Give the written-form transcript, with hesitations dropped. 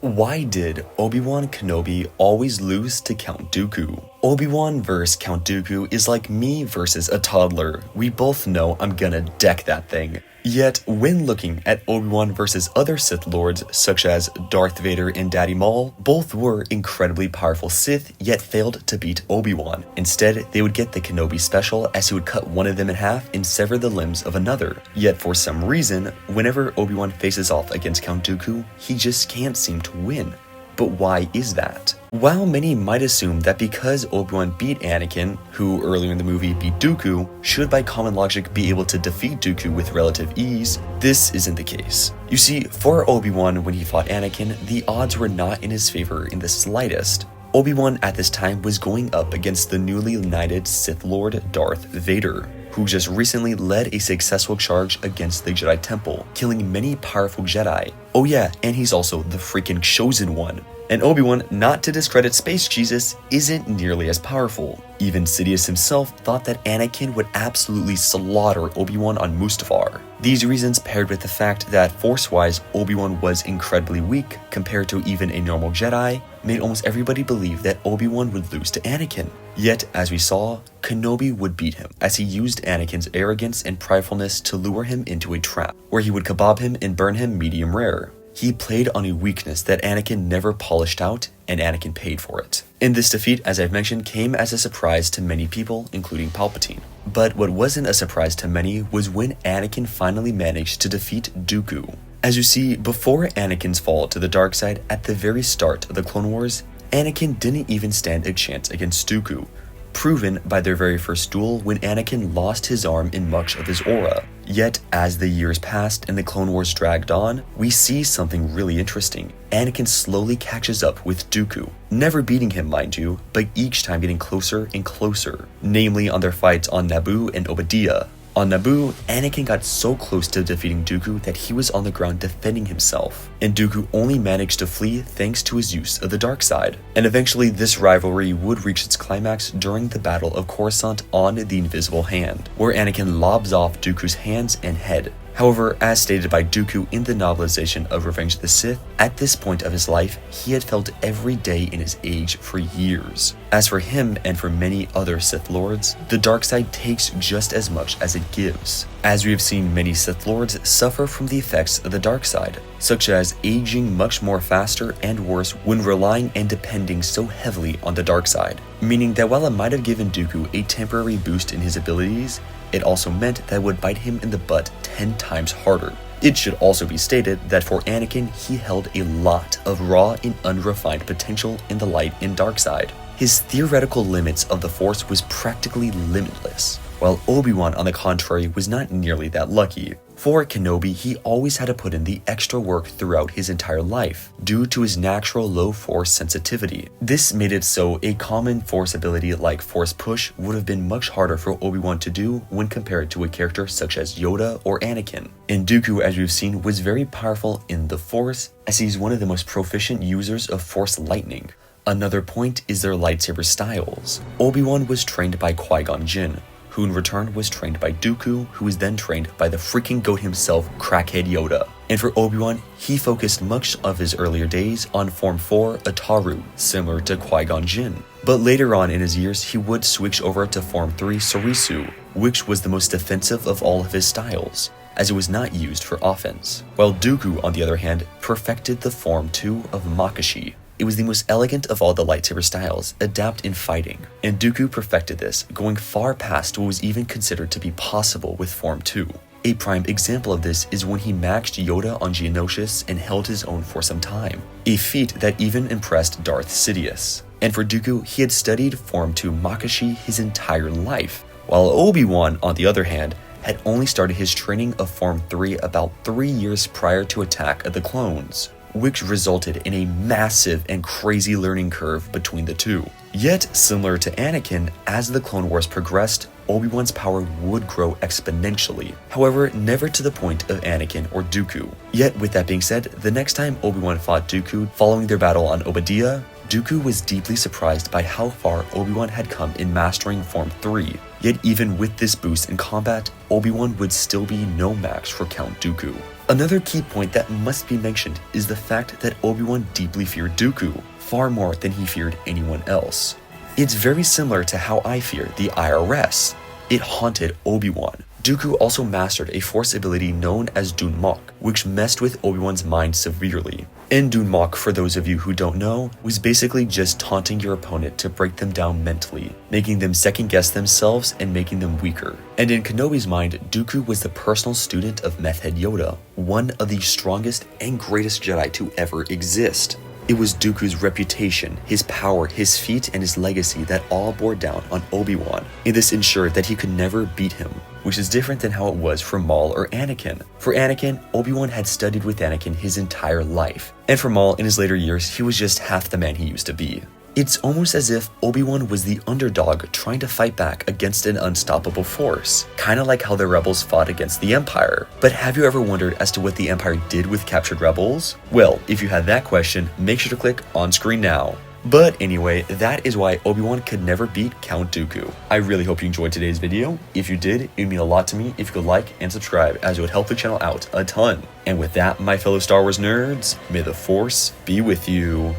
Why did Obi-Wan Kenobi always lose to Count Dooku? Obi-Wan vs. Count Dooku is like me versus a toddler. We both know I'm gonna deck that thing. Yet, when looking at Obi-Wan versus other Sith Lords such as Darth Vader and Daddy Maul, both were incredibly powerful Sith yet failed to beat Obi-Wan. Instead, they would get the Kenobi special as he would cut one of them in half and sever the limbs of another. Yet for some reason, whenever Obi-Wan faces off against Count Dooku, he just can't seem to win. But why is that? While many might assume that because Obi-Wan beat Anakin, who earlier in the movie beat Dooku, should by common logic be able to defeat Dooku with relative ease, this isn't the case. You see, for Obi-Wan when he fought Anakin, the odds were not in his favor in the slightest. Obi-Wan at this time was going up against the newly knighted Sith Lord Darth Vader, who just recently led a successful charge against the Jedi Temple, killing many powerful Jedi. Oh yeah, and he's also the freaking chosen one. And Obi-Wan, not to discredit Space Jesus, isn't nearly as powerful. Even Sidious himself thought that Anakin would absolutely slaughter Obi-Wan on Mustafar. These reasons, paired with the fact that Force-wise Obi-Wan was incredibly weak compared to even a normal Jedi, made almost everybody believe that Obi-Wan would lose to Anakin. Yet, as we saw, Kenobi would beat him, as he used Anakin's arrogance and pridefulness to lure him into a trap, where he would kebab him and burn him medium rare. He played on a weakness that Anakin never polished out, and Anakin paid for it. And this defeat, as I've mentioned, came as a surprise to many people, including Palpatine. But what wasn't a surprise to many was when Anakin finally managed to defeat Dooku. As you see, before Anakin's fall to the dark side at the very start of the Clone Wars, Anakin didn't even stand a chance against Dooku, proven by their very first duel when Anakin lost his arm in much of his aura. Yet, as the years passed and the Clone Wars dragged on, we see something really interesting. Anakin slowly catches up with Dooku, never beating him mind you, but each time getting closer and closer, namely on their fights on Naboo and Obadiah. On Naboo, Anakin got so close to defeating Dooku that he was on the ground defending himself, and Dooku only managed to flee thanks to his use of the dark side. And eventually this rivalry would reach its climax during the Battle of Coruscant on the Invisible Hand, where Anakin lobs off Dooku's hands and head. However, as stated by Dooku in the novelization of Revenge of the Sith, at this point of his life, he had felt every day in his age for years. As for him and for many other Sith Lords, the dark side takes just as much as it gives, as we have seen many Sith Lords suffer from the effects of the dark side, such as aging much more faster and worse when relying and depending so heavily on the dark side. Meaning that while it might have given Dooku a temporary boost in his abilities, it also meant that it would bite him in the butt 10 times harder. It should also be stated that for Anakin, he held a lot of raw and unrefined potential in the light and dark side. His theoretical limits of the Force was practically limitless, while Obi-Wan on the contrary was not nearly that lucky. For Kenobi, he always had to put in the extra work throughout his entire life, due to his natural low Force sensitivity. This made it so a common Force ability like Force Push would have been much harder for Obi-Wan to do when compared to a character such as Yoda or Anakin. And Dooku, as we've seen, was very powerful in the Force, as he's one of the most proficient users of Force lightning. Another point is their lightsaber styles. Obi-Wan was trained by Qui-Gon Jinn, who in return was trained by Dooku, who was then trained by the freaking goat himself, Crackhead Yoda. And for Obi-Wan, he focused much of his earlier days on Form 4 Ataru, similar to Qui-Gon Jinn. But later on in his years, he would switch over to Form 3 Sorisu, which was the most defensive of all of his styles, as it was not used for offense. While Dooku, on the other hand, perfected the Form 2 of Makashi. It was the most elegant of all the lightsaber styles, adapt in fighting, and Dooku perfected this, going far past what was even considered to be possible with Form 2. A prime example of this is when he maxed Yoda on Geonosis and held his own for some time, a feat that even impressed Darth Sidious. And for Dooku, he had studied Form 2 Makashi his entire life, while Obi-Wan, on the other hand, had only started his training of Form 3 about 3 years prior to Attack of the Clones, which resulted in a massive and crazy learning curve between the two. Yet, similar to Anakin, as the Clone Wars progressed, Obi-Wan's power would grow exponentially. However, never to the point of Anakin or Dooku. Yet, with that being said, the next time Obi-Wan fought Dooku following their battle on Obadiah, Dooku was deeply surprised by how far Obi-Wan had come in mastering Form 3. Yet even with this boost in combat, Obi-Wan would still be no match for Count Dooku. Another key point that must be mentioned is the fact that Obi-Wan deeply feared Dooku, far more than he feared anyone else. It's very similar to how I fear the IRS. It haunted Obi-Wan. Dooku also mastered a force ability known as Dunmok, which messed with Obi-Wan's mind severely. And Dunmok, for those of you who don't know, was basically just taunting your opponent to break them down mentally, making them second-guess themselves and making them weaker. And in Kenobi's mind, Dooku was the personal student of Meth Head Yoda, one of the strongest and greatest Jedi to ever exist. It was Dooku's reputation, his power, his feat, and his legacy that all bore down on Obi-Wan, and this ensured that he could never beat him, which is different than how it was for Maul or Anakin. For Anakin, Obi-Wan had studied with Anakin his entire life, and for Maul, in his later years, he was just half the man he used to be. It's almost as if Obi-Wan was the underdog trying to fight back against an unstoppable force, kinda like how the rebels fought against the Empire. But have you ever wondered as to what the Empire did with captured rebels? Well, if you had that question, make sure to click on screen now. But anyway, that is why Obi-Wan could never beat Count Dooku. I really hope you enjoyed today's video. If you did, it would mean a lot to me if you could like and subscribe, as it would help the channel out a ton. And with that, my fellow Star Wars nerds, may the Force be with you.